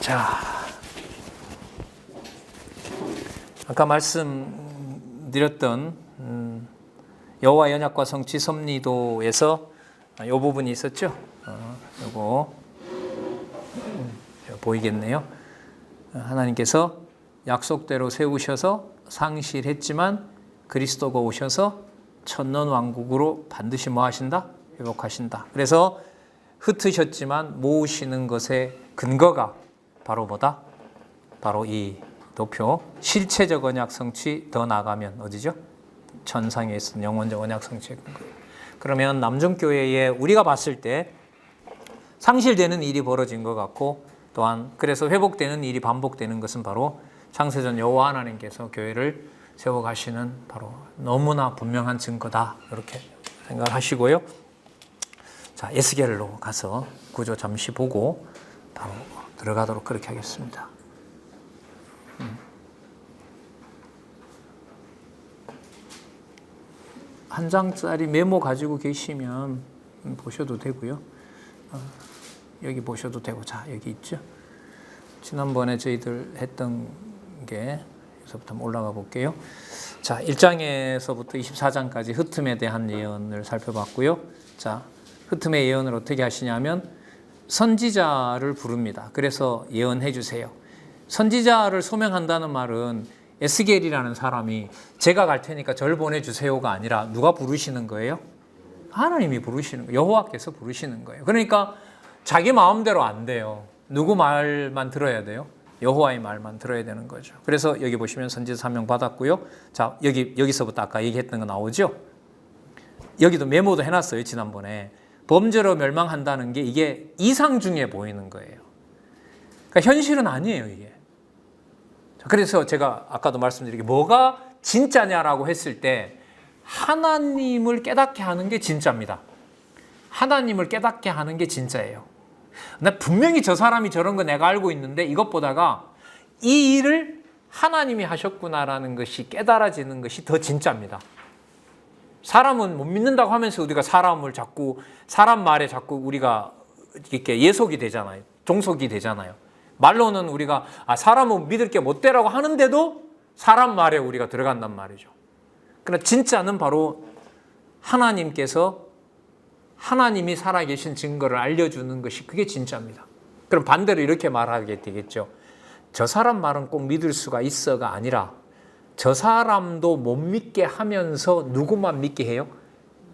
자, 아까 말씀드렸던 여호와 언약과 성취 섭리도에서 이 부분이 있었죠. 요거 보이겠네요. 하나님께서 약속대로 세우셔서 상실했지만 그리스도가 오셔서 천년 왕국으로 반드시 뭐 하신다? 회복하신다. 그래서 흩으셨지만 모으시는 것의 근거가 바로 뭐다? 바로 이 도표 실체적 언약 성취 더 나아가면 어디죠? 천상에 있는 영원적 언약 성취의 근거. 그러면 남중교회에 우리가 봤을 때 상실되는 일이 벌어진 것 같고 또한 그래서 회복되는 일이 반복되는 것은 바로 창세전 여호와 하나님께서 교회를 세워가시는 바로 너무나 분명한 증거다. 이렇게 생각하시고요. 자, 에스겔로 가서 구조 잠시 보고 바로 들어가도록 그렇게 하겠습니다. 한 장짜리 메모 가지고 계시면 보셔도 되고요. 여기 보셔도 되고, 자, 여기 있죠. 지난번에 저희들 했던 게 여기서부터 한번 올라가 볼게요. 자, 1장에서부터 24장까지 흩음에 대한 예언을 살펴봤고요. 자, 흩음의 예언을 어떻게 하시냐면 선지자를 부릅니다. 그래서 예언해 주세요. 선지자를 소명한다는 말은 에스겔이라는 사람이 제가 갈 테니까 절 보내주세요가 아니라 누가 부르시는 거예요? 하나님이 부르시는 거예요. 여호와께서 부르시는 거예요. 그러니까 자기 마음대로 안 돼요. 누구 말만 들어야 돼요? 여호와의 말만 들어야 되는 거죠. 그래서 여기 보시면 선지자 사명 받았고요. 자, 여기서부터 아까 얘기했던 거 나오죠? 여기도 메모도 해놨어요. 지난번에. 범죄로 멸망한다는 게 이게 이상 중에 보이는 거예요. 그러니까 현실은 아니에요, 이게. 그래서 제가 아까도 말씀드린 게 뭐가 진짜냐라고 했을 때 하나님을 깨닫게 하는 게 진짜입니다. 하나님을 깨닫게 하는 게 진짜예요. 나 분명히 저 사람이 저런 거 내가 알고 있는데 이것보다가 이 일을 하나님이 하셨구나라는 것이 깨달아지는 것이 더 진짜입니다. 사람은 못 믿는다고 하면서 우리가 사람 말에 자꾸 우리가 이렇게 예속이 되잖아요. 종속이 되잖아요. 말로는 우리가 사람은 믿을 게 못 되라고 하는데도 사람 말에 우리가 들어간단 말이죠. 그러나 진짜는 바로 하나님이 살아계신 증거를 알려주는 것이 그게 진짜입니다. 그럼 반대로 이렇게 말하게 되겠죠. 저 사람 말은 꼭 믿을 수가 있어가 아니라 저 사람도 못 믿게 하면서 누구만 믿게 해요?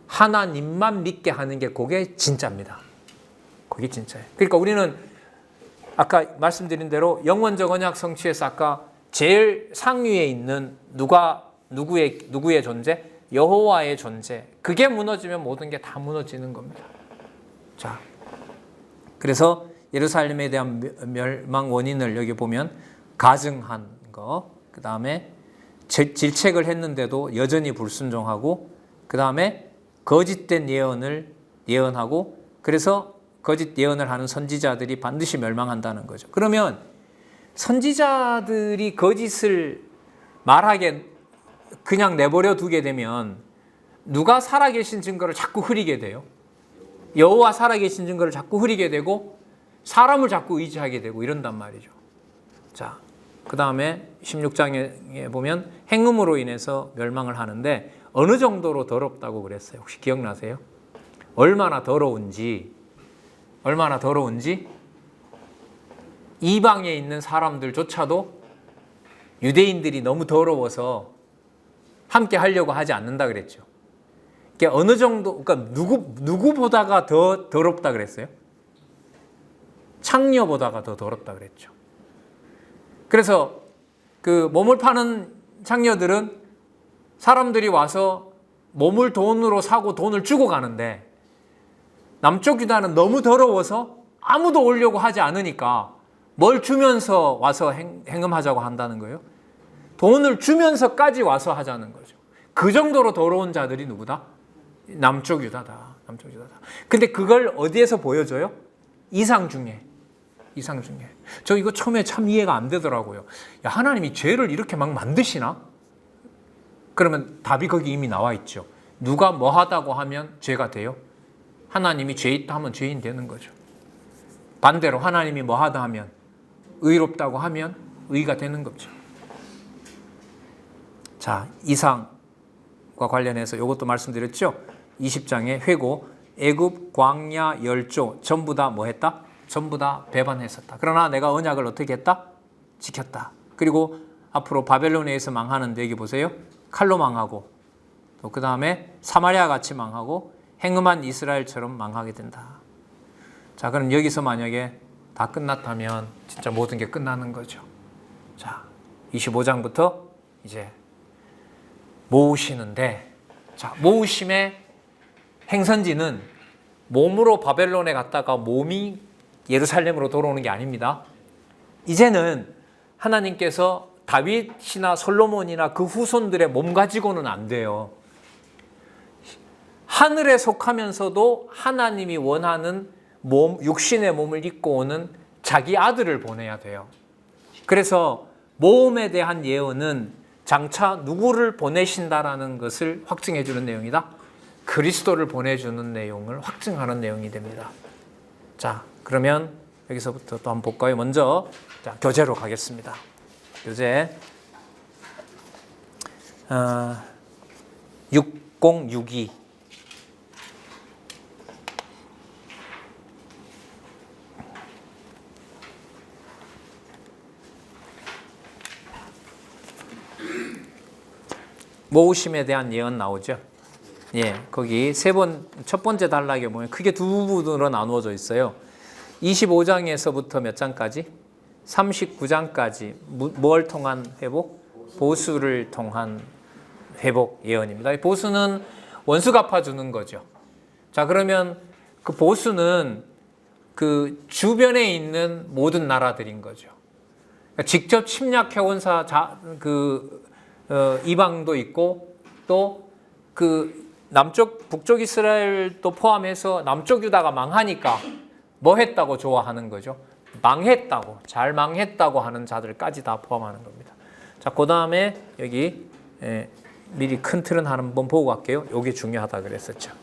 하나님만 믿게 하는 게 그게 진짜입니다. 그게 진짜예요. 그러니까 우리는 아까 말씀드린 대로 영원적 언약 성취에서 아까 제일 상위에 있는 누구의 존재? 여호와의 존재. 그게 무너지면 모든 게 다 무너지는 겁니다. 자, 그래서 예루살렘에 대한 멸망 원인을 여기 보면 가증한 거, 그 다음에 질책을 했는데도 여전히 불순종하고, 그 다음에 거짓된 예언을 예언하고, 그래서 거짓 예언을 하는 선지자들이 반드시 멸망한다는 거죠. 그러면 선지자들이 거짓을 말하게 그냥 내버려 두게 되면 누가 살아계신 증거를 자꾸 흐리게 돼요? 여호와 살아계신 증거를 자꾸 흐리게 되고 사람을 자꾸 의지하게 되고 이런단 말이죠. 자, 그 다음에 16장에 보면 행음으로 인해서 멸망을 하는데 어느 정도로 더럽다고 그랬어요? 혹시 기억나세요? 얼마나 더러운지 이방에 있는 사람들조차도 유대인들이 너무 더러워서 함께 하려고 하지 않는다 그랬죠. 그러니까 어느 정도, 그러니까 누구보다가 더 더럽다 그랬어요? 창녀보다가 더 더럽다 그랬죠. 그래서 그 몸을 파는 창녀들은 사람들이 와서 몸을 돈으로 사고 돈을 주고 가는데 남쪽 유다는 너무 더러워서 아무도 오려고 하지 않으니까 뭘 주면서 와서 행음하자고 한다는 거예요. 돈을 주면서까지 와서 하자는 거죠. 그 정도로 더러운 자들이 누구다? 남쪽 유다다. 근데 그걸 어디에서 보여줘요? 이상 중에. 저 이거 처음에 참 이해가 안 되더라고요. 야, 하나님이 죄를 이렇게 막 만드시나? 그러면 답이 거기 이미 나와 있죠. 누가 뭐 하다고 하면 죄가 돼요? 하나님이 죄 있다 하면 죄인 되는 거죠. 반대로 하나님이 뭐 하다 하면 의롭다고 하면 의가 되는 거죠. 자, 이상과 관련해서 이것도 말씀드렸죠. 20장에 회고, 애굽, 광야, 열조 전부 다 뭐 했다? 전부 다 배반했었다. 그러나 내가 언약을 어떻게 했다? 지켰다. 그리고 앞으로 바벨론에서 망하는데 여기 보세요. 칼로 망하고 또 그 다음에 사마리아 같이 망하고 행음한 이스라엘처럼 망하게 된다. 자, 그럼 여기서 만약에 다 끝났다면 진짜 모든 게 끝나는 거죠. 자, 25장부터 이제 모으시는데, 자, 모으심의 행선지는 몸으로 바벨론에 갔다가 몸이 예루살렘으로 돌아오는 게 아닙니다. 이제는 하나님께서 다윗이나 솔로몬이나 그 후손들의 몸 가지고는 안 돼요. 하늘에 속하면서도 하나님이 원하는 몸, 육신의 몸을 입고 오는 자기 아들을 보내야 돼요. 그래서 모험에 대한 예언은 장차 누구를 보내신다라는 것을 확증해 주는 내용이다. 그리스도를 보내주는 내용을 확증하는 내용이 됩니다. 자, 그러면 여기서부터 또 한번 볼까요? 먼저 자, 교재로 가겠습니다. 교재 6062 모으심에 대한 예언 나오죠. 예, 거기 첫 번째 단락에 보면 크게 두 부분으로 나누어져 있어요. 25장에서부터 몇 장까지? 39장까지 뭘 통한 회복? 보수를 통한 회복 예언입니다. 보수는 원수 갚아주는 거죠. 자, 그러면 그 보수는 그 주변에 있는 모든 나라들인 거죠. 그러니까 직접 침략해온 이방도 있고 또 그 남쪽 북쪽 이스라엘도 포함해서 남쪽 유다가 망하니까 뭐 했다고 좋아하는 거죠? 망했다고, 잘 망했다고 하는 자들까지 다 포함하는 겁니다. 자, 그 다음에 여기 미리 큰 틀은 한번 보고 갈게요. 이게 중요하다 그랬었죠.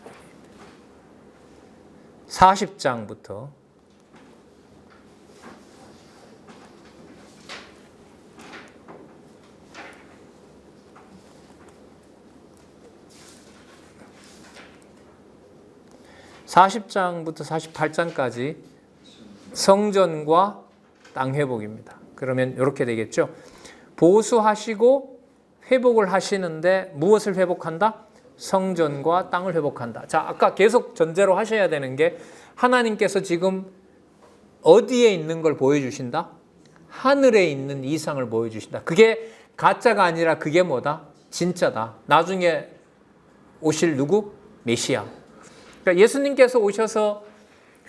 40장부터 40장부터 48장까지 성전과 땅 회복입니다. 그러면 이렇게 되겠죠. 보수하시고 회복을 하시는데 무엇을 회복한다? 성전과 땅을 회복한다. 자, 아까 계속 전제로 하셔야 되는 게 하나님께서 지금 어디에 있는 걸 보여주신다? 하늘에 있는 이상을 보여주신다. 그게 가짜가 아니라 그게 뭐다? 진짜다. 나중에 오실 누구? 메시아. 그러니까 예수님께서 오셔서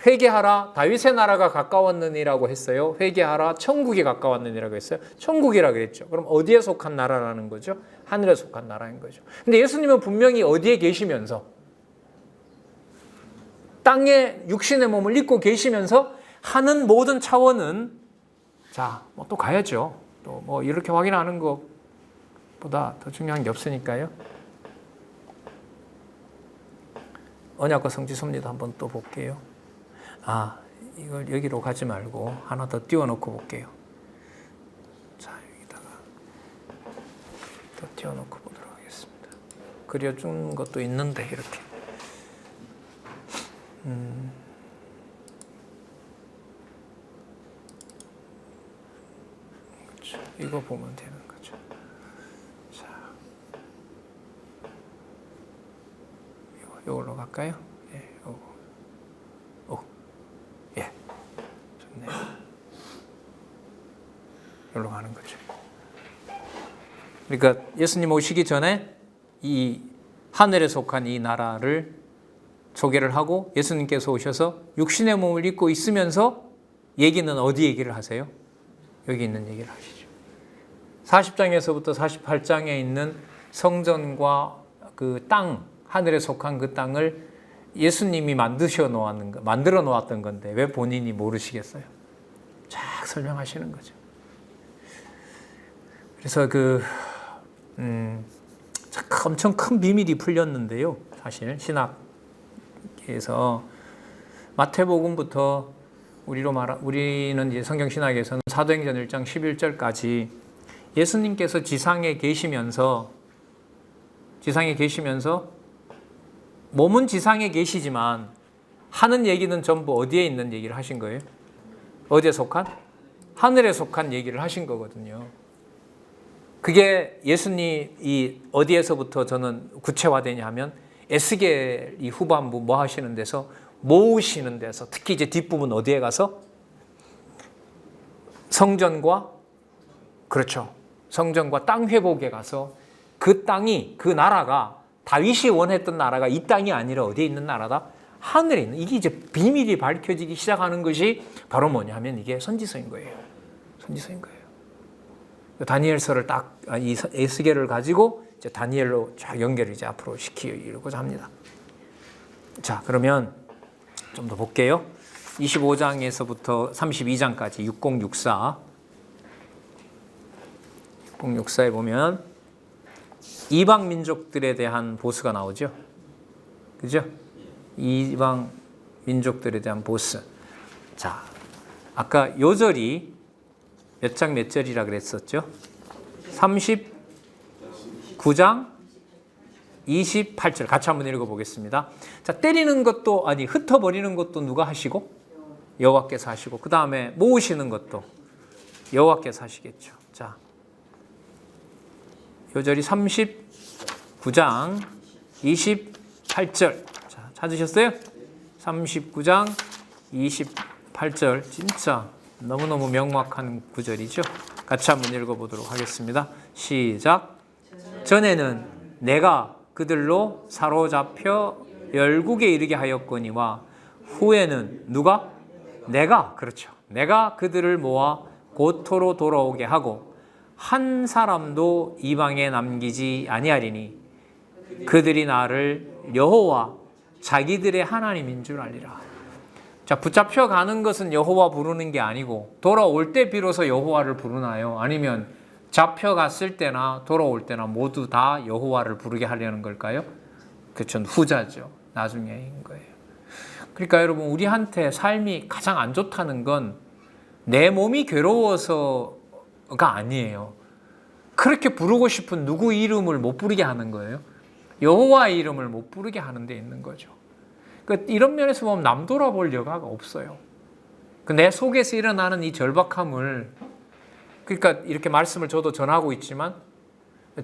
회개하라, 다윗의 나라가 가까웠느니라고 했어요. 회개하라, 천국이 가까웠느니라고 했어요. 천국이라고 그랬죠. 그럼 어디에 속한 나라라는 거죠? 하늘에 속한 나라인 거죠. 근데 예수님은 분명히 어디에 계시면서 땅에 육신의 몸을 입고 계시면서 하는 모든 차원은 자, 또 가야죠. 또 뭐 이렇게 확인하는 것보다 더 중요한 게 없으니까요. 언약과 성지섭리도 한번 또 볼게요. 아, 이걸 여기로 가지 말고 하나 더 띄워놓고 볼게요. 자, 여기다가 더 띄워놓고 보도록 하겠습니다. 그려준 것도 있는데 이렇게. 그렇죠. 이거 보면 되는 거죠. 자, 이걸로 갈까요? 예, 예, 좋네요. 이걸로 가는 거죠. 그러니까 예수님 오시기 전에 이 하늘에 속한 이 나라를 소개를 하고 예수님께서 오셔서 육신의 몸을 입고 있으면서 얘기는 어디 얘기를 하세요? 여기 있는 얘기를 하시죠. 40장에서부터 48장에 있는 성전과 그 땅, 하늘에 속한 그 땅을 예수님이 만들어 놓았던 건데 왜 본인이 모르시겠어요? 쫙 설명하시는 거죠. 그래서 엄청 큰 비밀이 풀렸는데요. 사실 신학에서 마태복음부터 우리는 이제 성경 신학에서는 사도행전 1장 11절까지 예수님께서 지상에 계시면서 몸은 지상에 계시지만 하는 얘기는 전부 어디에 있는 얘기를 하신 거예요? 어디에 속한? 하늘에 속한 얘기를 하신 거거든요. 그게 예수님이 어디에서부터 저는 구체화되냐 하면 에스겔 이 후반부 뭐 하시는 데서 모으시는 데서 특히 이제 뒷부분 어디에 가서 성전과 땅 회복에 가서 그 땅이 그 나라가 다윗이 원했던 나라가 이 땅이 아니라 어디에 있는 나라다? 하늘에 있는 이게 이제 비밀이 밝혀지기 시작하는 것이 바로 뭐냐면 이게 선지서인 거예요. 다니엘서를 이 에스겔을 가지고 이제 다니엘로 쫙 연결을 이제 앞으로 시키려고자 합니다. 자, 그러면 좀 더 볼게요. 25장에서부터 32장까지 6064에 보면 이방 민족들에 대한 보스가 나오죠. 그죠? 이방 민족들에 대한 보스. 자, 아까 요절이 몇 장 몇 절이라 그랬었죠? 39장 28절 같이 한번 읽어보겠습니다. 자, 때리는 것도 흩어버리는 것도 누가 하시고? 여호와께서 하시고 그 다음에 모으시는 것도 여호와께서 하시겠죠. 자, 요절이 39장 28절. 자, 찾으셨어요? 39장 28절 진짜 너무너무 명확한 구절이죠. 같이 한번 읽어보도록 하겠습니다. 시작. 전에는 내가 그들로 사로잡혀 열국에 이르게 하였거니와 후에는 누가? 내가 그들을 모아 고토로 돌아오게 하고 한 사람도 이방에 남기지 아니하리니 그들이 나를 여호와 자기들의 하나님인 줄 알리라. 자, 붙잡혀 가는 것은 여호와 부르는 게 아니고 돌아올 때 비로소 여호와를 부르나요? 아니면 잡혀갔을 때나 돌아올 때나 모두 다 여호와를 부르게 하려는 걸까요? 그렇죠. 후자죠. 나중에인 거예요. 그러니까 여러분, 우리한테 삶이 가장 안 좋다는 건 내 몸이 괴로워서가 아니에요. 그렇게 부르고 싶은 누구 이름을 못 부르게 하는 거예요. 여호와의 이름을 못 부르게 하는 데 있는 거죠. 그러니까 이런 면에서 보면 남 돌아볼 여가가 없어요. 내 속에서 일어나는 이 절박함을, 그러니까 이렇게 말씀을 저도 전하고 있지만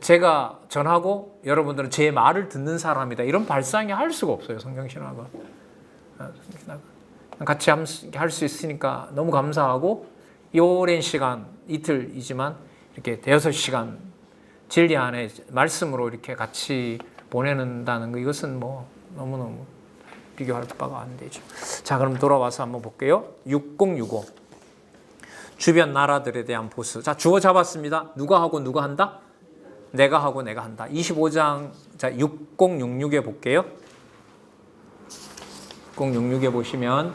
제가 전하고 여러분들은 제 말을 듣는 사람이다, 이런 발상이 할 수가 없어요. 성경신학은 같이 할 수 있으니까 너무 감사하고, 이 오랜 시간, 이틀이지만 이렇게 6시간 진리 안에 말씀으로 이렇게 같이 보내는다는 거, 이것은 뭐 너무너무 비교할 바가 안 되죠. 자, 그럼 돌아와서 한번 볼게요. 6065 주변 나라들에 대한 보스. 자, 주어 잡았습니다. 누가 하고 누가 한다? 내가 하고 내가 한다. 25장, 자, 6066에 볼게요. 6066에 보시면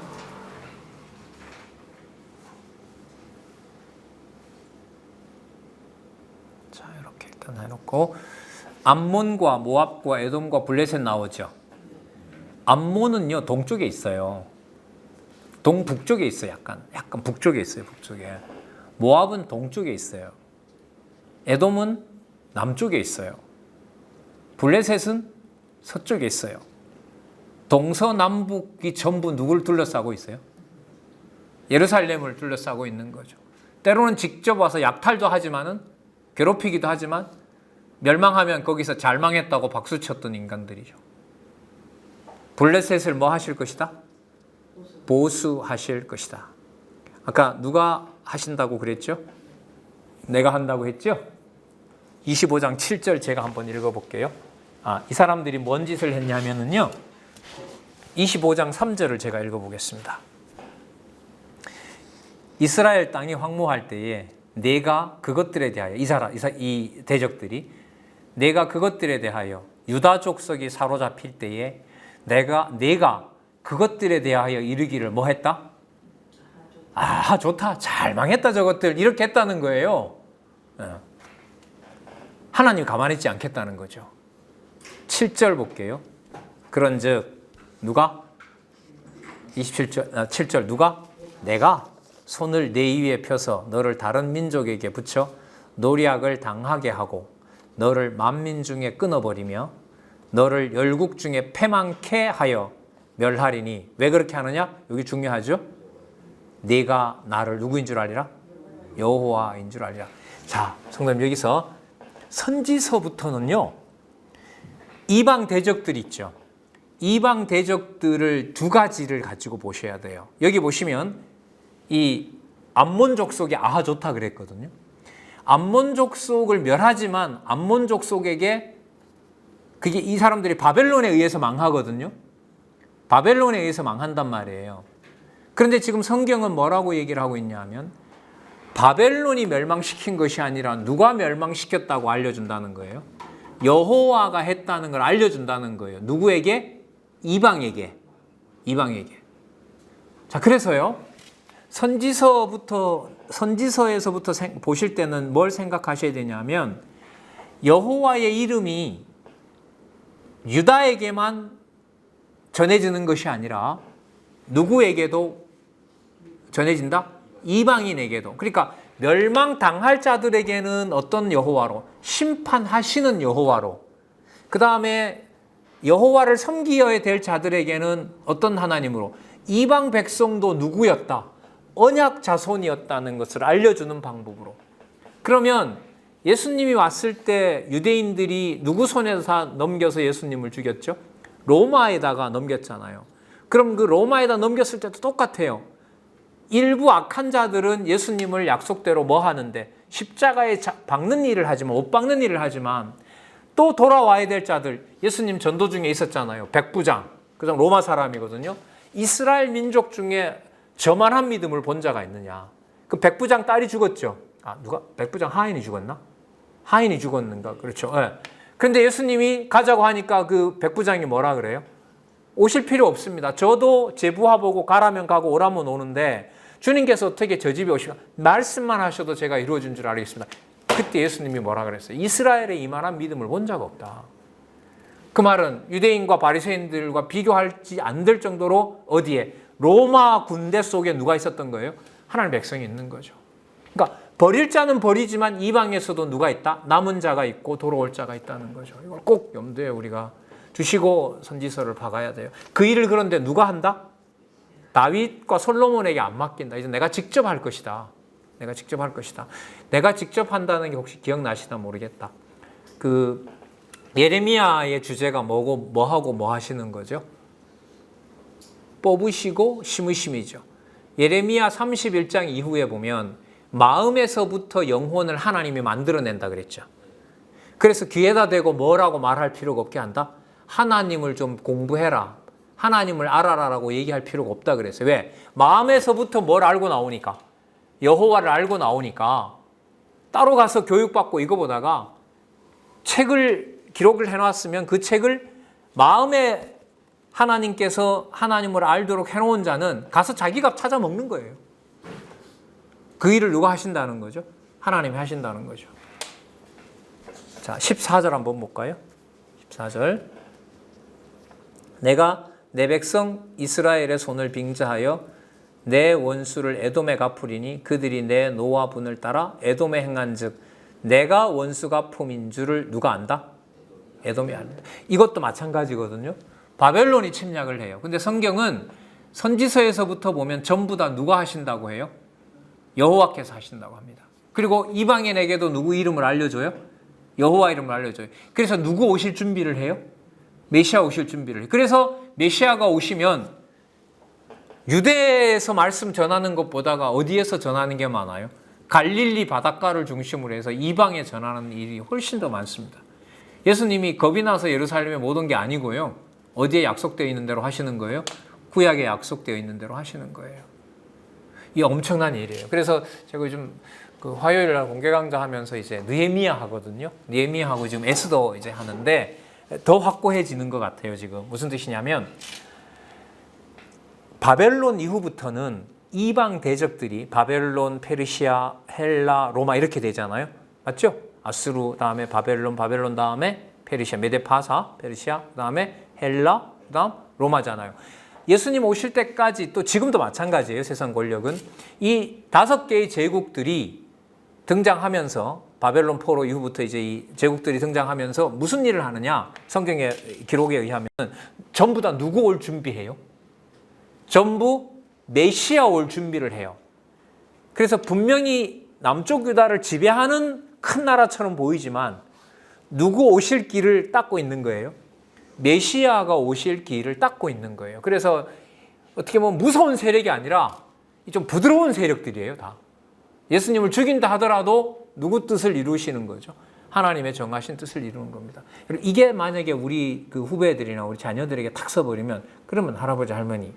자, 이렇게 일단 해놓고 암몬과 모압과 에돔과 블레셋 나오죠. 암몬은요, 동쪽에 있어요. 동북쪽에 있어요. 약간 북쪽에 있어요. 북쪽에. 모압은 동쪽에 있어요. 에돔은 남쪽에 있어요. 블레셋은 서쪽에 있어요. 동서남북이 전부 누굴 둘러싸고 있어요? 예루살렘을 둘러싸고 있는 거죠. 때로는 직접 와서 약탈도 하지만은, 괴롭히기도 하지만, 멸망하면 거기서 잘 망했다고 박수쳤던 인간들이죠. 블레셋을 뭐 하실 것이다? 보수하실 것이다. 아까 누가 하신다고 그랬죠? 내가 한다고 했죠? 25장 7절 제가 한번 읽어볼게요. 이 사람들이 뭔 짓을 했냐면요, 25장 3절을 제가 읽어보겠습니다. 이스라엘 땅이 황무할 때에 내가 그것들에 대하여, 이 대적들이 내가 그것들에 대하여 유다 족속이 사로잡힐 때에 내가 그것들에 대하여 이르기를 뭐 했다? 좋다, 잘 망했다 저것들, 이렇게 했다는 거예요. 하나님 가만히 있지 않겠다는 거죠. 7절 볼게요. 그런즉 누가? 7절 누가? 내가 손을 내 위에 펴서 너를 다른 민족에게 붙여 노략을 당하게 하고 너를 만민 중에 끊어버리며 너를 열국 중에 패망케 하여 멸하리니. 왜 그렇게 하느냐? 여기 중요하죠. 네가 나를 누구인 줄 알리라? 여호와인 줄 알리라. 자, 성도님, 여기서 선지서부터는요, 이방 대적들 있죠. 이방 대적들을 두 가지를 가지고 보셔야 돼요. 여기 보시면 이 암몬 족속이 아하 좋다 그랬거든요. 암몬 족속을 멸하지만 암몬 족속에게 그게 이 사람들이 바벨론에 의해서 망하거든요. 바벨론에 의해서 망한단 말이에요. 그런데 지금 성경은 뭐라고 얘기를 하고 있냐면 바벨론이 멸망시킨 것이 아니라 누가 멸망시켰다고 알려준다는 거예요. 여호와가 했다는 걸 알려준다는 거예요. 누구에게? 이방에게. 자, 그래서요, 선지서에서부터 보실 때는 뭘 생각하셔야 되냐면 여호와의 이름이 유다에게만 전해지는 것이 아니라 누구에게도 전해진다? 이방인에게도. 그러니까 멸망당할 자들에게는 어떤 여호와로? 심판하시는 여호와로. 그 다음에 여호와를 섬기어야 될 자들에게는 어떤 하나님으로? 이방 백성도 누구였다? 언약 자손이었다는 것을 알려주는 방법으로. 그러면 예수님이 왔을 때 유대인들이 누구 손에서 넘겨서 예수님을 죽였죠? 로마에다가 넘겼잖아요. 그럼 그 로마에다 넘겼을 때도 똑같아요. 일부 악한 자들은 예수님을 약속대로 뭐 하는데 십자가에 박는 일을 하지만, 옷 박는 일을 하지만 또 돌아와야 될 자들, 예수님 전도 중에 있었잖아요. 백부장, 그다음 로마 사람이거든요. 이스라엘 민족 중에 저만한 믿음을 본 자가 있느냐? 그 백부장 딸이 죽었죠. 누가? 백부장 하인이 죽었나? 하인이 죽었는가? 그렇죠. 네. 그런데 예수님이 가자고 하니까 그 백부장이 뭐라 그래요? 오실 필요 없습니다. 저도 제 부하 보고 가라면 가고 오라면 오는데 주님께서 어떻게 저 집에 오시까? 말씀만 하셔도 제가 이루어진 줄 알겠습니다. 그때 예수님이 뭐라 그랬어요? 이스라엘에 이만한 믿음을 본 적 없다. 그 말은 유대인과 바리새인들과 비교하지 않을 정도로 어디에? 로마 군대 속에 누가 있었던 거예요? 하나님의 백성이 있는 거죠. 그러니까 버릴 자는 버리지만 이방에서도 누가 있다? 남은 자가 있고 돌아올 자가 있다는 거죠. 이걸 꼭 염두에 우리가 주시고 선지서를 박아야 돼요. 그 일을 그런데 누가 한다? 다윗과 솔로몬에게 안 맡긴다. 이제 내가 직접 할 것이다. 내가 직접 할 것이다. 내가 직접 한다는 게 혹시 기억나시나 모르겠다. 그 예레미야의 주제가 뭐고 뭐하고 뭐 하시는 거죠? 뽑으시고 심으심이죠. 예레미야 31장 이후에 보면 마음에서부터 영혼을 하나님이 만들어낸다 그랬죠. 그래서 귀에다 대고 뭐라고 말할 필요가 없게 한다? 하나님을 좀 공부해라. 하나님을 알아라라고 얘기할 필요가 없다 그랬어요. 왜? 마음에서부터 뭘 알고 나오니까. 여호와를 알고 나오니까 따로 가서 교육받고 이거 보다가 책을 기록을 해놨으면 그 책을 마음에 하나님께서 하나님을 알도록 해놓은 자는 가서 자기가 찾아 먹는 거예요. 그 일을 누가 하신다는 거죠? 하나님이 하신다는 거죠. 자, 14절 한번 볼까요? 14절. 내가 내 백성 이스라엘의 손을 빙자하여 내 원수를 에돔에 갚으리니 그들이 내 노와 분을 따라 에돔에 행한즉 내가 원수 갚음인 줄을 누가 안다? 에돔이 안다. 이것도 마찬가지거든요. 바벨론이 침략을 해요. 근데 성경은 선지서에서부터 보면 전부 다 누가 하신다고 해요? 여호와께서 하신다고 합니다. 그리고 이방인에게도 누구 이름을 알려줘요? 여호와 이름을 알려줘요. 그래서 누구 오실 준비를 해요? 메시아 오실 준비를 해요. 그래서 메시아가 오시면 유대에서 말씀 전하는 것보다가 어디에서 전하는 게 많아요? 갈릴리 바닷가를 중심으로 해서 이방에 전하는 일이 훨씬 더 많습니다. 예수님이 겁이 나서 예루살렘에 못 온 게 아니고요. 어디에 약속되어 있는 대로 하시는 거예요? 구약에 약속되어 있는 대로 하시는 거예요. 이 엄청난 일이에요. 그래서 제가 요즘 그 화요일 날 공개 강좌 하면서 이제 느헤미야 하거든요. 느헤미야하고 지금 에스더 이제 하는데 더 확고해지는 것 같아요. 지금 무슨 뜻이냐면 바벨론 이후부터는 이방 대적들이 바벨론, 페르시아, 헬라, 로마 이렇게 되잖아요. 맞죠? 아수르 다음에 바벨론 다음에 페르시아, 메데파사, 페르시아, 그다음에 헬라, 그다음 로마잖아요. 예수님 오실 때까지 또 지금도 마찬가지예요. 세상 권력은 이 5개의 제국들이 등장하면서 바벨론 포로 이후부터 이제 이 제국들이 등장하면서 무슨 일을 하느냐? 성경의 기록에 의하면 전부 다 누구 올 준비해요? 전부 메시아 올 준비를 해요. 그래서 분명히 남쪽 유다를 지배하는 큰 나라처럼 보이지만 누구 오실 길을 닦고 있는 거예요? 메시아가 오실 길을 닦고 있는 거예요. 그래서 어떻게 보면 무서운 세력이 아니라 좀 부드러운 세력들이에요, 다. 예수님을 죽인다 하더라도 누구 뜻을 이루시는 거죠? 하나님의 정하신 뜻을 이루는 겁니다. 그리고 이게 만약에 우리 그 후배들이나 우리 자녀들에게 탁 써버리면 그러면 할아버지 할머니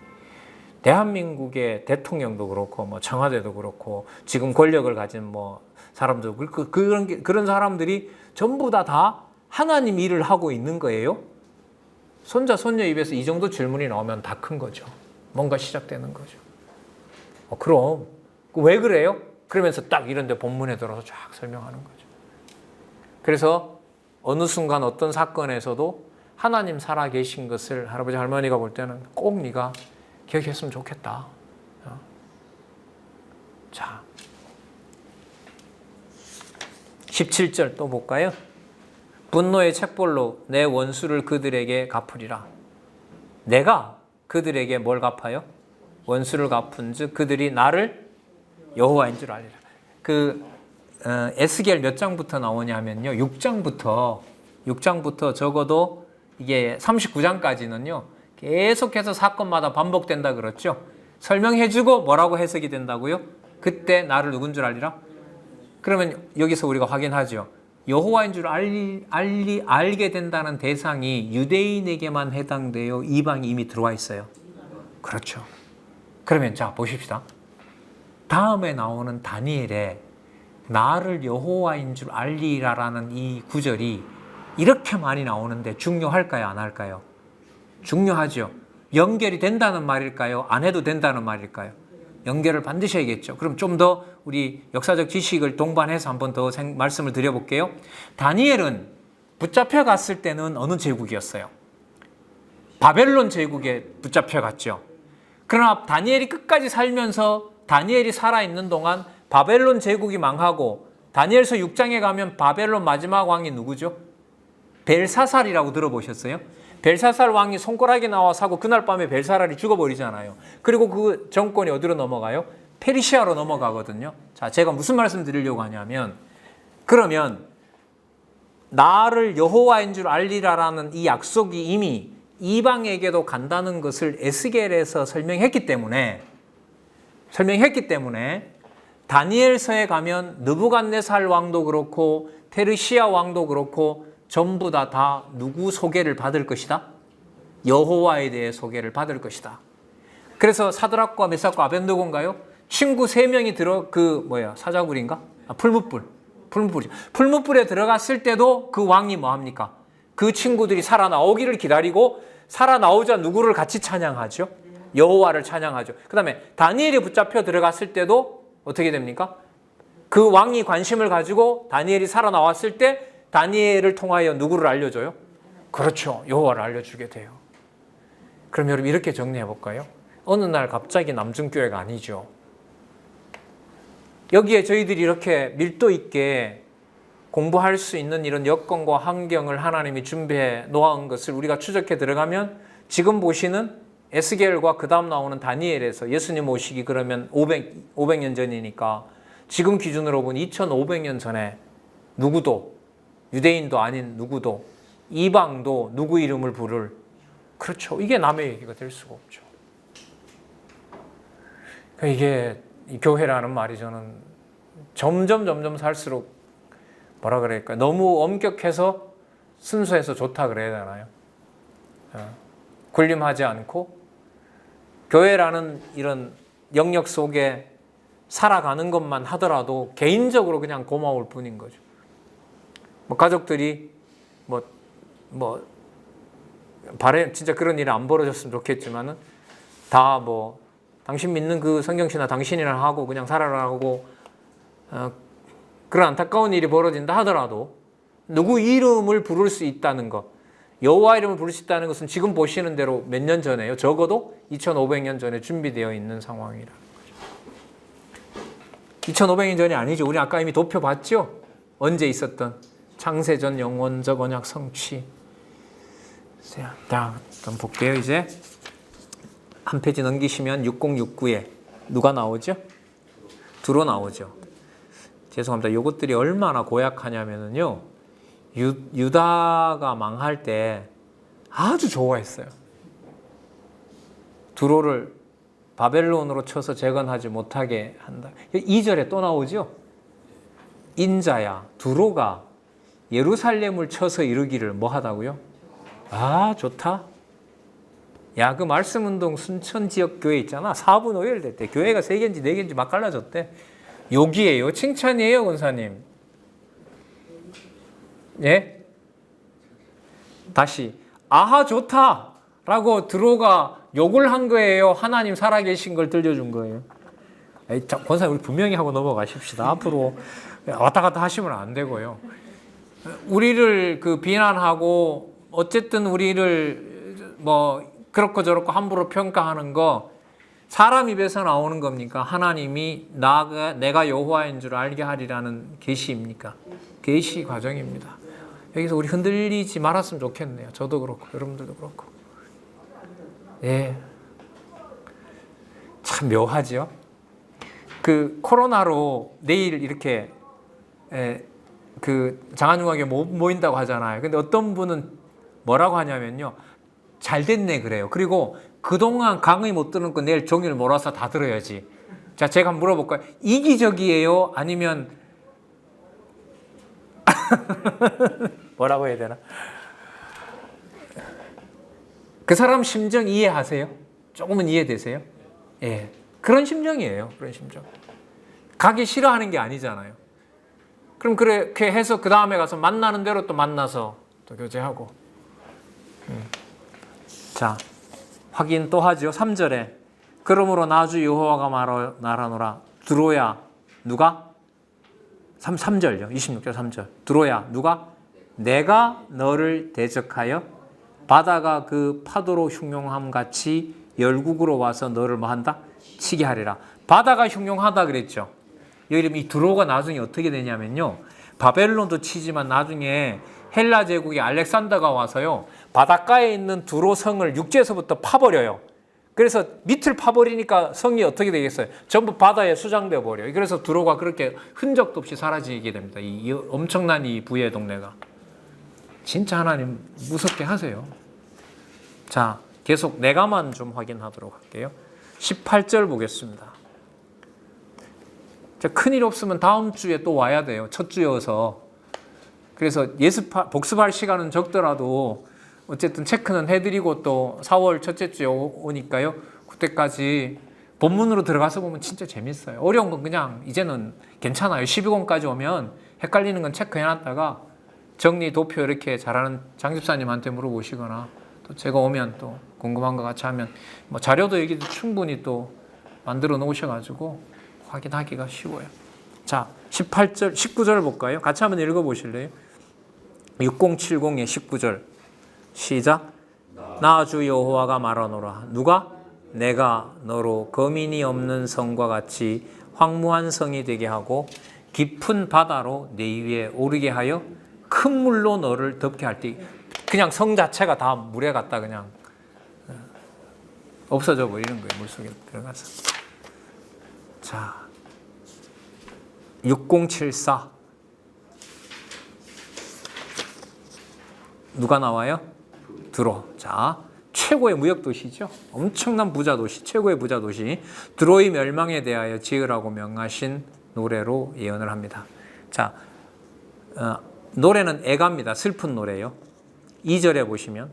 대한민국의 대통령도 그렇고 뭐 청와대도 그렇고 지금 권력을 가진 뭐 사람도 그런 사람들이 전부 다 하나님 일을 하고 있는 거예요. 손자 손녀 입에서 이 정도 질문이 나오면 다 큰 거죠. 뭔가 시작되는 거죠. 그럼 왜 그래요? 그러면서 딱 이런 데 본문에 들어서 쫙 설명하는 거죠. 그래서 어느 순간 어떤 사건에서도 하나님 살아계신 것을 할아버지 할머니가 볼 때는 꼭 네가 기억했으면 좋겠다. 자, 17절 또 볼까요? 분노의 책벌로 내 원수를 그들에게 갚으리라. 내가 그들에게 뭘 갚아요? 원수를 갚은즉 그들이 나를 여호와인 줄 알리라. 에스겔 몇 장부터 나오냐면요. 6장부터 적어도 이게 39장까지는요. 계속해서 사건마다 반복된다 그랬죠. 설명해주고 뭐라고 해석이 된다고요? 그때 나를 누군 줄 알리라? 그러면 여기서 우리가 확인하죠. 여호와인 줄 알게 된다는 대상이 유대인에게만 해당되어 이방이 이미 들어와 있어요. 그렇죠. 그러면 자 보십시다. 다음에 나오는 다니엘에 나를 여호와인 줄 알리라라는 이 구절이 이렇게 많이 나오는데 중요할까요? 안 할까요? 중요하죠. 연결이 된다는 말일까요? 안 해도 된다는 말일까요? 연결을 반드시 해야겠죠. 그럼 좀 더 우리 역사적 지식을 동반해서 한번 더 말씀을 드려볼게요. 다니엘은 붙잡혀 갔을 때는 어느 제국이었어요? 바벨론 제국에 붙잡혀 갔죠. 그러나 다니엘이 끝까지 살면서 다니엘이 살아있는 동안 바벨론 제국이 망하고 다니엘서 6장에 가면 바벨론 마지막 왕이 누구죠? 벨사살이라고 들어보셨어요? 벨사살 왕이 손가락에 나와서 하고 그날 밤에 벨사살이 죽어버리잖아요. 그리고 그 정권이 어디로 넘어가요? 페르시아로 넘어가거든요. 자, 제가 무슨 말씀 드리려고 하냐면 그러면 나를 여호와인 줄 알리라라는 이 약속이 이미 이방에게도 간다는 것을 에스겔에서 설명했기 때문에 다니엘서에 가면 느부갓네살 왕도 그렇고 페르시아 왕도 그렇고 전부 다 누구 소개를 받을 것이다? 여호와에 대해 소개를 받을 것이다. 그래서 사드락과 메삭과 아벤느고인가요? 친구 3명이 사자굴인가? 풀무불에 들어갔을 때도 그 왕이 뭐합니까? 그 친구들이 살아나오기를 기다리고 살아나오자 누구를 같이 찬양하죠? 여호와를 찬양하죠. 그 다음에 다니엘이 붙잡혀 들어갔을 때도 어떻게 됩니까? 그 왕이 관심을 가지고 다니엘이 살아나왔을 때 다니엘을 통하여 누구를 알려줘요? 그렇죠. 여호와를 알려주게 돼요. 그럼 여러분 이렇게 정리해 볼까요? 어느 날 갑자기 남중교회가 아니죠. 여기에 저희들이 이렇게 밀도 있게 공부할 수 있는 이런 여건과 환경을 하나님이 준비해 놓은 것을 우리가 추적해 들어가면 지금 보시는 에스겔과 그 다음 나오는 다니엘에서 예수님 오시기 그러면 500년 전이니까 지금 기준으로 보면 2500년 전에 누구도 유대인도 아닌 누구도 이방도 누구 이름을 부를 그렇죠. 이게 남의 얘기가 될 수가 없죠. 이게 이 교회라는 말이 저는 점점 살수록 뭐라 그럴까요? 너무 엄격해서 순수해서 좋다 그래야 되나요? 군림하지 않고 교회라는 이런 영역 속에 살아가는 것만 하더라도 개인적으로 그냥 고마울 뿐인 거죠. 가족들이 진짜 그런 일이 안 벌어졌으면 좋겠지만은 다 당신 믿는 그 성경신화 당신이랑 하고 그냥 살아라고 그런 안타까운 일이 벌어진다 하더라도 누구 이름을 부를 수 있다는 것, 여호와 이름을 부를 수 있다는 것은 지금 보시는 대로 몇 년 전에요? 적어도 2500년 전에 준비되어 있는 상황이라는 거죠. 2500년 전이 아니죠. 우리 아까 이미 도표 봤죠? 언제 있었던 창세전 영원적 언약 성취. 자, 그럼 볼게요. 이제 한 페이지 넘기시면 6069에 누가 나오죠? 두로 나오죠. 죄송합니다. 이것들이 얼마나 고약하냐면요. 유다가 망할 때 아주 좋아했어요. 두로를 바벨론으로 쳐서 재건하지 못하게 한다. 2절에 또 나오죠. 인자야 두로가 예루살렘을 쳐서 이루기를 뭐 하다고요? 아 좋다. 야, 그 말씀운동 순천 지역 교회 있잖아. 4분 5일 됐대. 교회가 3개인지 4개인지 막 갈라졌대. 욕이에요? 칭찬이에요, 권사님? 예? 다시 아하 좋다 라고 드로가 욕을 한 거예요? 하나님 살아계신 걸 들려준 거예요? 에이, 자, 권사님 우리 분명히 하고 넘어가십시다. 앞으로 왔다 갔다 하시면 안 되고요. 우리를 그 비난하고 어쨌든 우리를 뭐 그렇고 저렇고 함부로 평가하는 거 사람 입에서 나오는 겁니까? 하나님이 내가 여호와인 줄 알게 하리라는 계시입니까? 계시 과정입니다. 여기서 우리 흔들리지 말았으면 좋겠네요. 저도 그렇고 여러분들도 그렇고. 예, 참 묘하죠. 그 코로나로 내일 이렇게 그 장안중학에 모인다고 하잖아요. 근데 어떤 분은 뭐라고 하냐면요. 잘 됐네 그래요. 그리고 그동안 강의 못 들은 거 내일 종일 몰아서 다 들어야지. 자, 제가 한번 물어볼까요? 이기적이에요? 아니면 뭐라고 해야 되나? 그 사람 심정 이해하세요? 조금은 이해되세요? 예, 그런 심정이에요. 그런 심정. 가기 싫어하는 게 아니잖아요. 그럼 그렇게 해서 그 다음에 가서 만나는 대로 또 만나서 또 교제하고. 자, 확인 또 하죠. 3절에 그러므로 나주 여호와가 말하노라. 두로야 누가? 3절요. 26절 3절. 두로야 누가? 내가 너를 대적하여 바다가 그 파도로 흉용함 같이 열국으로 와서 너를 뭐 한다? 치게 하리라. 바다가 흉용하다 그랬죠. 여기 이 두로가 나중에 어떻게 되냐면요. 바벨론도 치지만 나중에 헬라 제국의 알렉산더가 와서요. 바닷가에 있는 두로 성을 육지에서부터 파버려요. 그래서 밑을 파버리니까 성이 어떻게 되겠어요? 전부 바다에 수장되어 버려요. 그래서 두로가 그렇게 흔적도 없이 사라지게 됩니다. 이 엄청난 이 부의 동네가. 진짜 하나님 무섭게 하세요. 자, 계속 내가만 좀 확인하도록 할게요. 18절 보겠습니다. 자, 큰일 없으면 다음 주에 또 와야 돼요. 첫 주여서. 그래서 복습할 시간은 적더라도 어쨌든 체크는 해드리고 또 4월 첫째 주에 오니까요. 그때까지 본문으로 들어가서 보면 진짜 재밌어요. 어려운 건 그냥 이제는 괜찮아요. 12권까지 오면 헷갈리는 건 체크해놨다가 정리, 도표 이렇게 잘하는 장집사님한테 물어보시거나 또 제가 오면 또 궁금한 거 같이 하면 뭐 자료도 여기도 충분히 또 만들어 놓으셔가지고 확인하기가 쉬워요. 자, 18절, 19절 볼까요? 같이 한번 읽어보실래요? 6070의 19절 시작. 나 주 여호와가 말하노라. 누가? 내가 너로 거민이 없는 성과 같이 황무한 성이 되게 하고 깊은 바다로 내 위에 오르게 하여 큰 물로 너를 덮게 할 때 그냥 성 자체가 다 물에 갔다 그냥 없어져 버리는 거예요. 물속에 들어가서. 자, 6074 누가 나와요? 드로. 자, 최고의 무역 도시죠. 엄청난 부자 도시, 최고의 부자 도시. 드로의 멸망에 대하여 지으라고 명하신 노래로 예언을 합니다. 자, 노래는 애가입니다. 슬픈 노래요. 2절에 보시면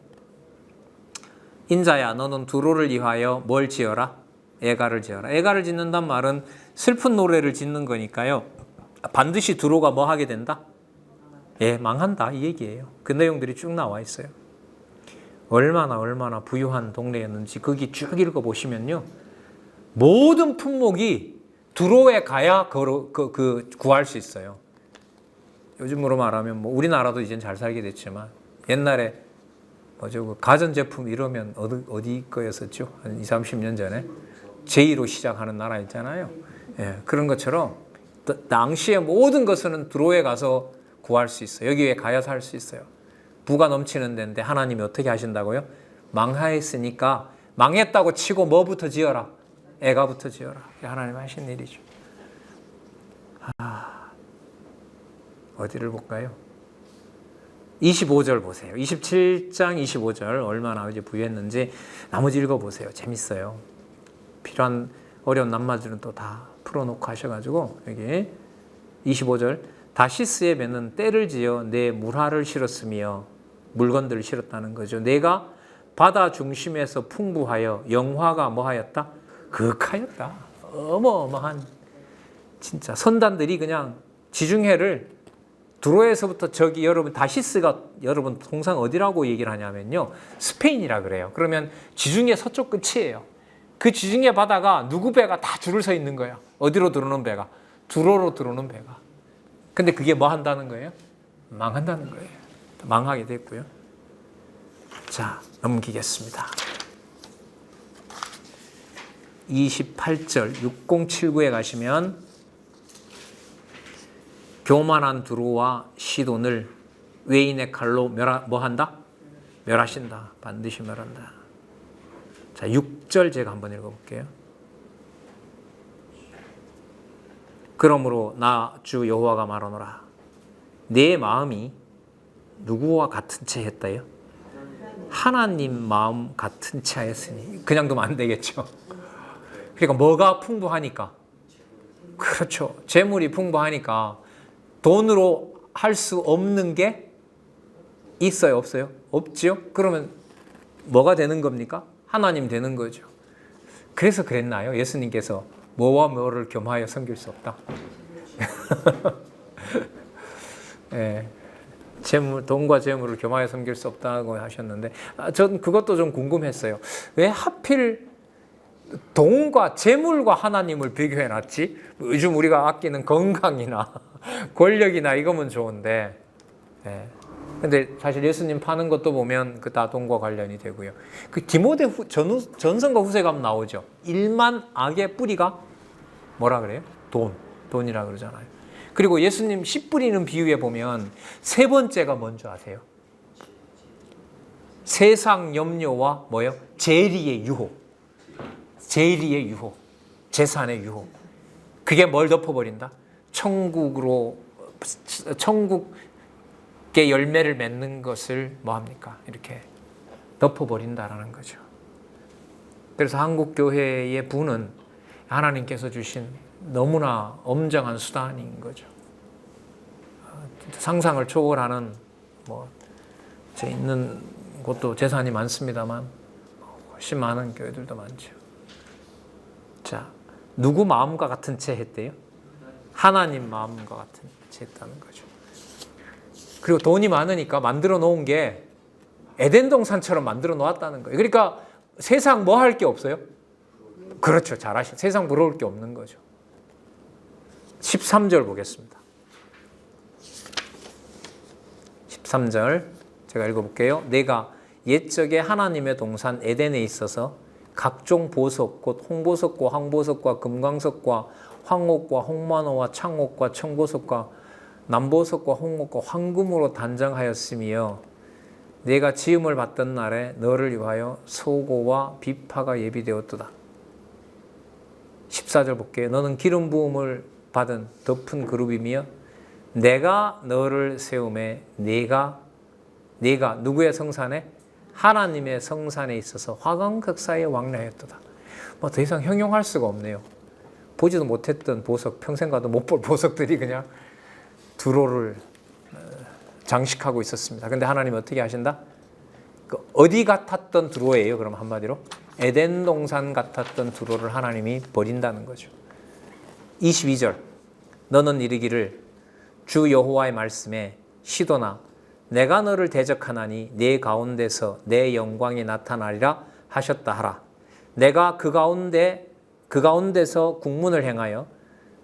인자야 너는 두로를 위하여 뭘 지어라? 애가를 지어라. 애가를 짓는단 말은 슬픈 노래를 짓는 거니까요. 반드시 두로가 뭐 하게 된다? 예, 망한다 이 얘기예요. 그 내용들이 쭉 나와 있어요. 얼마나 부유한 동네였는지 거기 쭉 읽어보시면요. 모든 품목이 두로에 가야 구할 수 있어요. 요즘으로 말하면 뭐 우리나라도 이젠 잘 살게 됐지만 옛날에 뭐죠? 그 가전제품 이러면 어디 거였었죠? 한 20, 30년 전에 J로 시작하는 나라 있잖아요. 예, 그런 것처럼 당시의 모든 것은 두로에 가서 구할 수 있어요. 여기에 가야 살 수 있어요. 부가 넘치는 데인데 하나님이 어떻게 하신다고요? 망하였으니까 망했다고 치고 뭐부터 지어라? 애가부터 지어라. 하나님 하신 일이죠. 어디를 볼까요? 25절 보세요. 27장 25절 얼마나 이제 부유했는지 나머지 읽어보세요. 재밌어요. 필요한 어려운 낱말들은 또 다 풀어놓고 하셔가지고 여기 25절 다시스의 배는 때를 지어 내 물화를 실었으며 물건들을 실었다는 거죠. 내가 바다 중심에서 풍부하여 영화가 뭐하였다? 극하였다. 어마어마한 진짜 선단들이 그냥 지중해를 두로에서부터 저기 여러분 다시스가 여러분 통상 어디라고 얘기를 하냐면요. 스페인이라 그래요. 그러면 지중해 서쪽 끝이에요. 그 지중해 바다가 누구 배가 다 줄을 서 있는 거예요. 어디로 들어오는 배가? 두로로 들어오는 배가. 근데 그게 뭐 한다는 거예요? 망한다는 거예요. 망하게 됐고요. 자, 넘기겠습니다. 28절 6079에 가시면 교만한 두로와 시돈을 외인의 칼로 뭐한다? 멸하신다. 반드시 멸한다. 자, 6절 제가 한번 읽어볼게요. 그러므로 나 주 여호와가 말하노라. 내 마음이 누구와 같은 채 했다요? 하나님 마음 같은 채 하였으니. 그냥 두면 안 되겠죠. 그러니까 뭐가 풍부하니까. 그렇죠. 재물이 풍부하니까 돈으로 할 수 없는 게 있어요? 없어요? 없지요? 그러면 뭐가 되는 겁니까? 하나님 되는 거죠. 그래서 그랬나요? 예수님께서 뭐와 뭐를 겸하여 섬길 수 없다. 예, 돈과 재물을 겸하여 섬길 수 없다고 하셨는데 전 그것도 좀 궁금했어요. 왜 하필 돈과 재물과 하나님을 비교해놨지? 요즘 우리가 아끼는 건강이나 권력이나 이거면 좋은데, 예. 근데 사실 예수님 파는 것도 보면 그 다 돈과 관련이 되고요. 그 디모데 전서가 후세 가면 나오죠. 일만 악의 뿌리가 뭐라 그래요? 돈이라 그러잖아요. 그리고 예수님 씨 뿌리는 비유에 보면 세 번째가 뭔지 아세요? 세상 염려와 뭐요? 재리의 유혹. 재리의 유혹. 재산의 유혹. 그게 뭘 덮어버린다? 천국의 열매를 맺는 것을 뭐합니까? 이렇게 덮어버린다라는 거죠. 그래서 한국교회의 부는 하나님께서 주신 너무나 엄정한 수단인 거죠. 상상을 초월하는 제 있는 곳도 재산이 많습니다만 훨씬 많은 교회들도 많죠. 자, 누구 마음과 같은 채 했대요? 하나님 마음과 같은 채 했다는 거죠. 그리고 돈이 많으니까 만들어 놓은 게 에덴 동산처럼 만들어 놓았다는 거예요. 그러니까 세상 뭐 할 게 없어요? 그렇죠. 잘하신. 세상 부러울 게 없는 거죠. 13절 보겠습니다. 13절 제가 읽어볼게요. 내가 옛적에 하나님의 동산 에덴에 있어서 각종 보석 곧 홍보석과 황보석과 금광석과 황옥과 홍만호와 창옥과 청보석과 남보석과 홍옥과 황금으로 단장하였으며 내가 지음을 받던 날에 너를 위하여 소고와 비파가 예비되었도다. 14절 볼게요. 너는 기름 부음을 받은 덮은 그룹이며 내가 너를 세움에 네가 누구의 성산에? 하나님의 성산에 있어서 화강극사에 왕래하였도다. 더 이상 형용할 수가 없네요. 보지도 못했던 보석, 평생 가도 못 볼 보석들이 그냥 두로를 장식하고 있었습니다. 근데 하나님 어떻게 하신다? 어디 같았던 두로예요? 그럼 한마디로 에덴 동산 같았던 두로를 하나님이 버린다는 거죠. 22절 너는 이르기를 주 여호와의 말씀에 시도나 내가 너를 대적하나니 내 가운데서 내 영광이 나타나리라 하셨다 하라. 내가 그 가운데서 국문을 행하여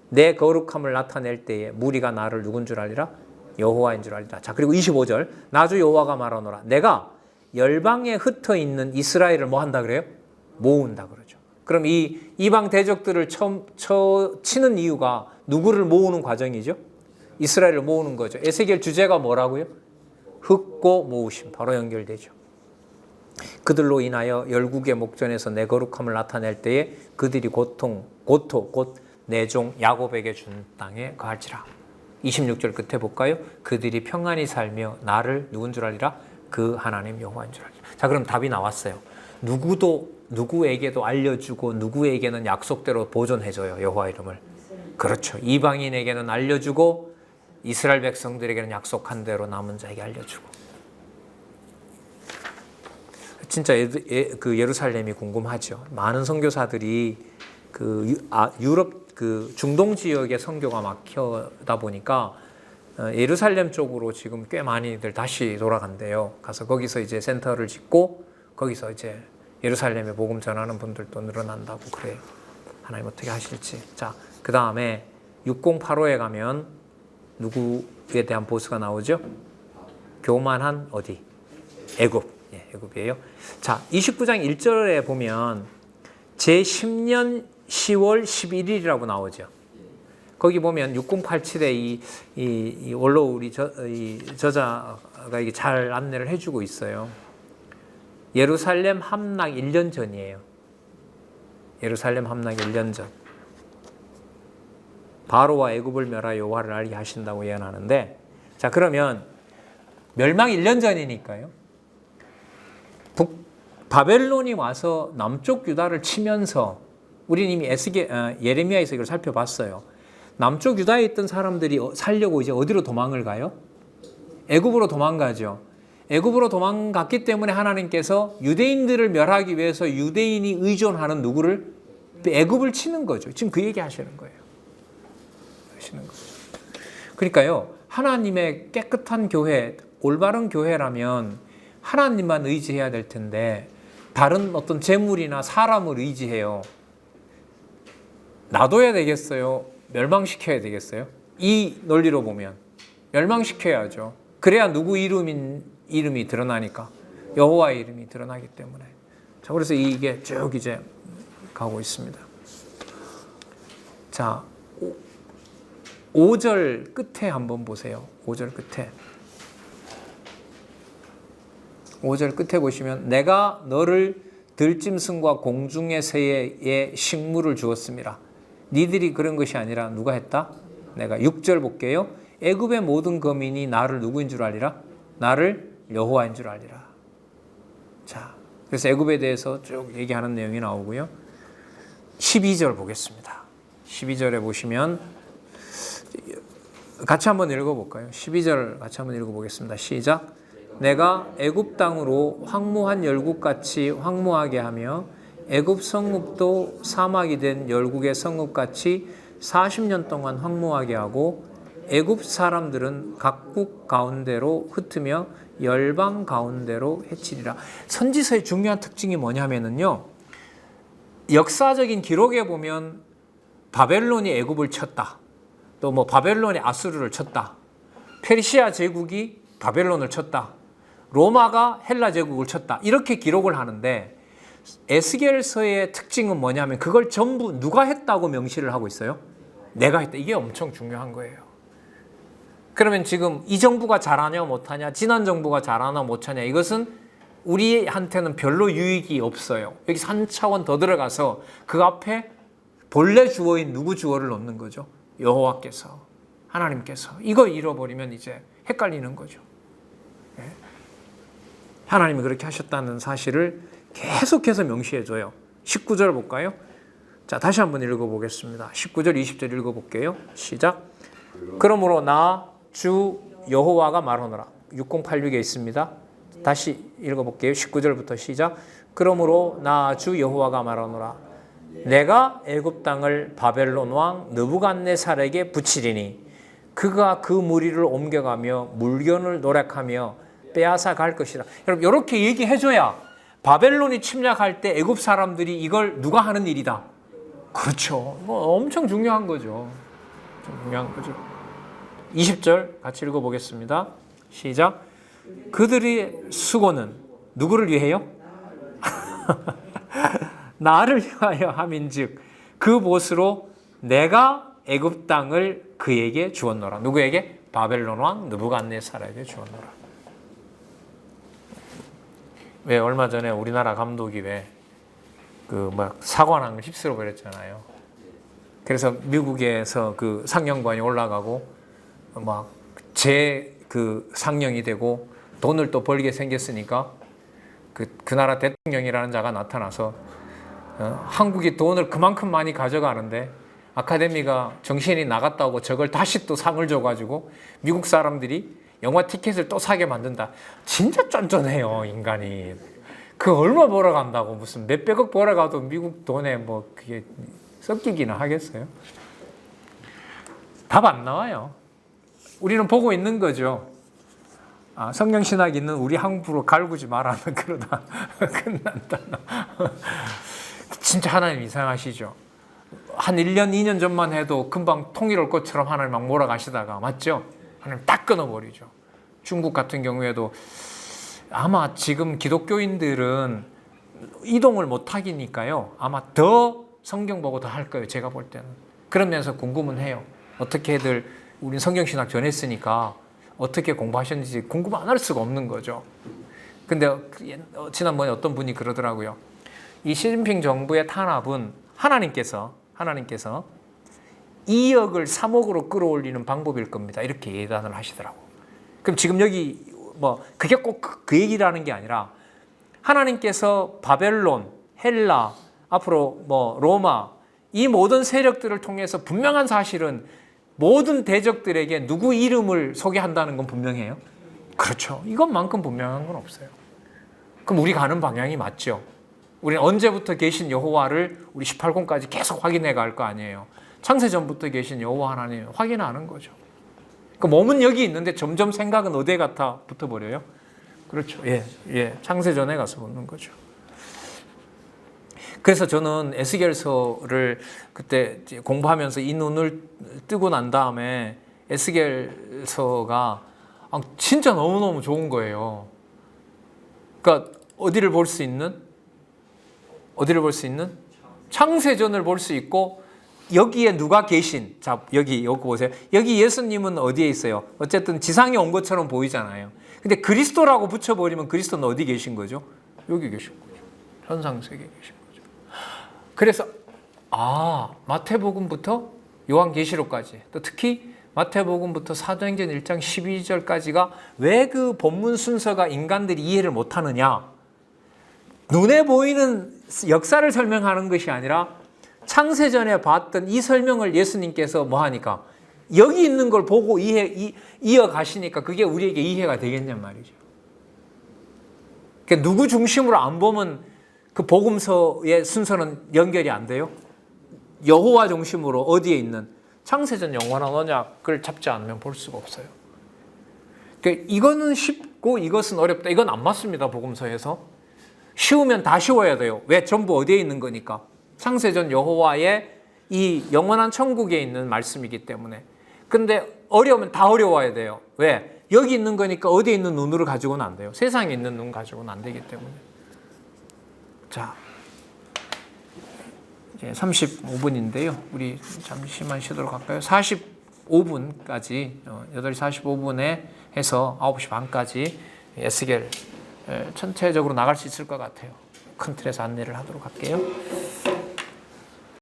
내 거룩함을 나타낼 때에 무리가 나를 누군 줄 알리라? 여호와인 줄 알리라. 자, 그리고 25절 나 주 여호와가 말하노라. 내가 열방에 흩어 있는 이스라엘을 뭐 한다 그래요? 모은다 그러죠. 그럼 이 이방 대적들을 치는 이유가 누구를 모으는 과정이죠? 이스라엘을 모으는 거죠. 에스겔 주제가 뭐라고요? 흩고 모으심, 바로 연결되죠. 그들로 인하여 열국의 목전에서 내 거룩함을 나타낼 때에 그들이 곧 내 종 야곱에게 준 땅에 거할지라. 26절 끝에 볼까요? 그들이 평안히 살며 나를 누군 줄 알리라? 그 하나님 여호와인 줄 알리라. 자, 그럼 답이 나왔어요. 누구에게도 알려주고 누구에게는 약속대로 보존해줘요. 여호와 이름을. 그렇죠. 이방인에게는 알려주고 이스라엘 백성들에게는 약속한 대로 남은 자에게 알려주고. 진짜 그 예루살렘이 궁금하죠. 많은 선교사들이 유럽 중동 지역의 선교가 막혀다 보니까 예루살렘 쪽으로 지금 꽤 많이들 다시 돌아간대요. 가서 거기서 이제 센터를 짓고 거기서 이제 예루살렘에 복음 전하는 분들도 늘어난다고 그래요. 하나님 어떻게 하실지. 자, 그 다음에 6085에 가면 누구에 대한 보스가 나오죠? 교만한 어디? 애굽. 예, 애굽이에요. 자, 29장 1절에 보면 제10년 10월 11일이라고 나오죠. 거기 보면 6087에 이 원로 우리 저자가 이게 잘 안내를 해주고 있어요. 예루살렘 함락 1년 전이에요. 예루살렘 함락 1년 전. 바로와 애굽을 멸하여 여호와를 알게 하신다고 예언하는데, 자, 그러면 멸망 1년 전이니까요. 바벨론이 와서 남쪽 유다를 치면서 우리는 이미 예레미야에서 이걸 살펴봤어요. 남쪽 유다에 있던 사람들이 살려고 이제 어디로 도망을 가요? 애굽으로 도망가죠. 애굽으로 도망갔기 때문에 하나님께서 유대인들을 멸하기 위해서 유대인이 의존하는 누구를? 애굽을 치는 거죠. 지금 그 얘기 하시는 거예요. 그러니까요, 하나님의 깨끗한 교회, 올바른 교회라면 하나님만 의지해야 될 텐데 다른 어떤 재물이나 사람을 의지해요. 놔둬야 되겠어요? 멸망시켜야 되겠어요? 이 논리로 보면 멸망시켜야죠. 그래야 누구 이름이 드러나니까. 여호와의 이름이 드러나기 때문에. 자, 그래서 이게 쭉 이제 가고 있습니다. 자, 5절 끝에 한번 보세요. 5절 끝에. 5절 끝에 보시면 내가 너를 들짐승과 공중의 새에 식물을 주었습니다. 니들이 그런 것이 아니라 누가 했다? 내가. 6절 볼게요. 애굽의 모든 거민이 나를 누구인 줄 알리라? 나를 여호와인 줄 알리라. 자, 그래서 애굽에 대해서 쭉 얘기하는 내용이 나오고요. 12절 보겠습니다. 12절에 보시면 같이 한번 읽어볼까요? 12절 같이 한번 읽어보겠습니다. 시작. 내가 애굽 땅으로 황무한 열국같이 황무하게 하며 애굽 성읍도 사막이 된 열국의 성읍같이 40년 동안 황무하게 하고 애굽 사람들은 각국 가운데로 흩으며 열방 가운데로 해치리라. 선지서의 중요한 특징이 뭐냐면요, 역사적인 기록에 보면 바벨론이 애굽을 쳤다, 또 뭐 바벨론이 아수르를 쳤다, 페르시아 제국이 바벨론을 쳤다, 로마가 헬라 제국을 쳤다, 이렇게 기록을 하는데 에스겔서의 특징은 뭐냐면 그걸 전부 누가 했다고 명시를 하고 있어요? 내가 했다. 이게 엄청 중요한 거예요. 그러면 지금 이 정부가 잘하냐 못하냐, 지난 정부가 잘하나 못하냐, 이것은 우리한테는 별로 유익이 없어요. 여기서 한 차원 더 들어가서 그 앞에 본래 주어인 누구 주어를 넣는 거죠? 여호와께서, 하나님께서. 이거 잃어버리면 이제 헷갈리는 거죠. 하나님이 그렇게 하셨다는 사실을 계속해서 명시해줘요. 19절 볼까요? 자, 다시 한번 읽어보겠습니다. 19절, 20절 읽어볼게요. 시작. 그러므로 나 주 여호와가 말하노라. 6086에 있습니다. 다시 읽어볼게요. 19절부터 시작. 그러므로 나 주 여호와가 말하노라. 내가 애굽 땅을 바벨론 왕 느부갓네살에게 붙이리니 그가 그 무리를 옮겨가며 물건을 노력하며 빼앗아 갈 것이라. 여러분, 이렇게 얘기해줘야 바벨론이 침략할 때 애굽 사람들이 이걸 누가 하는 일이다. 그렇죠. 엄청 중요한 거죠. 중요한 거죠. 20절 같이 읽어보겠습니다. 시작. 그들의 수고는 누구를 위해요? 나를 위하여 함인즉 그 못으로 내가 애굽 땅을 그에게 주었노라. 누구에게? 바벨론 왕 느부갓네살에게 주었노라. 왜 얼마 전에 우리나라 감독이 왜 그 막 사관왕을 휩쓸어 버렸잖아요. 그래서 미국에서 그 상영관이 올라가고 막 그 상영이 되고 돈을 또 벌게 생겼으니까 그 나라 대통령이라는 자가 나타나서 한국이 돈을 그만큼 많이 가져가는데 아카데미가 정신이 나갔다고 저걸 다시 또 상을 줘가지고 미국 사람들이 영화 티켓을 또 사게 만든다. 진짜 쫀쫀해요, 인간이. 그 얼마 벌어간다고 무슨 몇백억 벌어가도 미국 돈에 뭐 그게 섞이기는 하겠어요? 답 안 나와요. 우리는 보고 있는 거죠. 성경신학 있는 우리 함부로 갈구지 말라는 그러다 끝난다. 진짜 하나님 이상하시죠. 한 1년, 2년 전만 해도 금방 통일올 것처럼 하나님 막 몰아가시다가, 맞죠? 하나님 딱 끊어버리죠. 중국 같은 경우에도 아마 지금 기독교인들은 이동을 못하기니까요. 아마 더 성경 보고 더 할 거예요. 제가 볼 때는. 그러면서 궁금은 해요. 어떻게들 우린 성경신학 전했으니까 어떻게 공부하셨는지 궁금 안 할 수가 없는 거죠. 근데 지난번에 어떤 분이 그러더라고요. 이 시진핑 정부의 탄압은 하나님께서 2억을 3억으로 끌어올리는 방법일 겁니다. 이렇게 예단을 하시더라고. 그럼 지금 여기 뭐 그게 꼭 그 얘기라는 게 아니라 하나님께서 바벨론, 헬라, 앞으로 뭐 로마 이 모든 세력들을 통해서 분명한 사실은 모든 대적들에게 누구 이름을 소개한다는 건 분명해요. 그렇죠. 이것만큼 분명한 건 없어요. 그럼 우리가 가는 방향이 맞죠. 우리는 언제부터 계신 여호와를 우리 18권까지 계속 확인해 갈 거 아니에요. 창세전부터 계신 여호와 하나님 확인하는 거죠. 그 몸은 여기 있는데 점점 생각은 어디에 갖다 붙어버려요? 그렇죠. 예. 창세전에 가서 붙는 거죠. 그래서 저는 에스겔서를 그때 공부하면서 이 눈을 뜨고 난 다음에 에스겔서가 진짜 너무너무 좋은 거예요. 그러니까 어디를 볼 수 있는? 창세전을 볼 수 있고 여기에 누가 계신? 자, 여기 보세요. 여기 예수님은 어디에 있어요? 어쨌든 지상에 온 것처럼 보이잖아요. 근데 그리스도라고 붙여버리면 그리스도는 어디 계신 거죠? 여기 계신 거죠. 현상세계에 계신 거죠. 그래서 마태복음부터 요한계시록까지, 또 특히 마태복음부터 사도행전 1장 12절까지가 왜 그 본문 순서가 인간들이 이해를 못하느냐? 눈에 보이는 역사를 설명하는 것이 아니라 창세전에 봤던 이 설명을 예수님께서 뭐 하니까 여기 있는 걸 보고 이어가시니까 그게 우리에게 이해가 되겠냔 말이죠. 그러니까 누구 중심으로 안 보면 그 복음서의 순서는 연결이 안 돼요. 여호와 중심으로 어디에 있는 창세전 영원한 언약을 잡지 않으면 볼 수가 없어요. 그러니까 이거는 쉽고 이것은 어렵다. 이건 안 맞습니다. 복음서에서. 쉬우면 다 쉬워야 돼요. 왜? 전부 어디에 있는 거니까. 창세전 여호와의 이 영원한 천국에 있는 말씀이기 때문에. 근데 어려우면 다 어려워야 돼요. 왜? 여기 있는 거니까 어디에 있는 눈으로 가지고는 안 돼요. 세상에 있는 눈 가지고는 안 되기 때문에. 자, 이제 35분인데요. 우리 잠시만 쉬도록 할까요? 45분까지 8시 45분에 해서 9시 반까지 에스겔 전체적으로 나갈 수 있을 것 같아요. 큰 틀에서 안내를 하도록 할게요.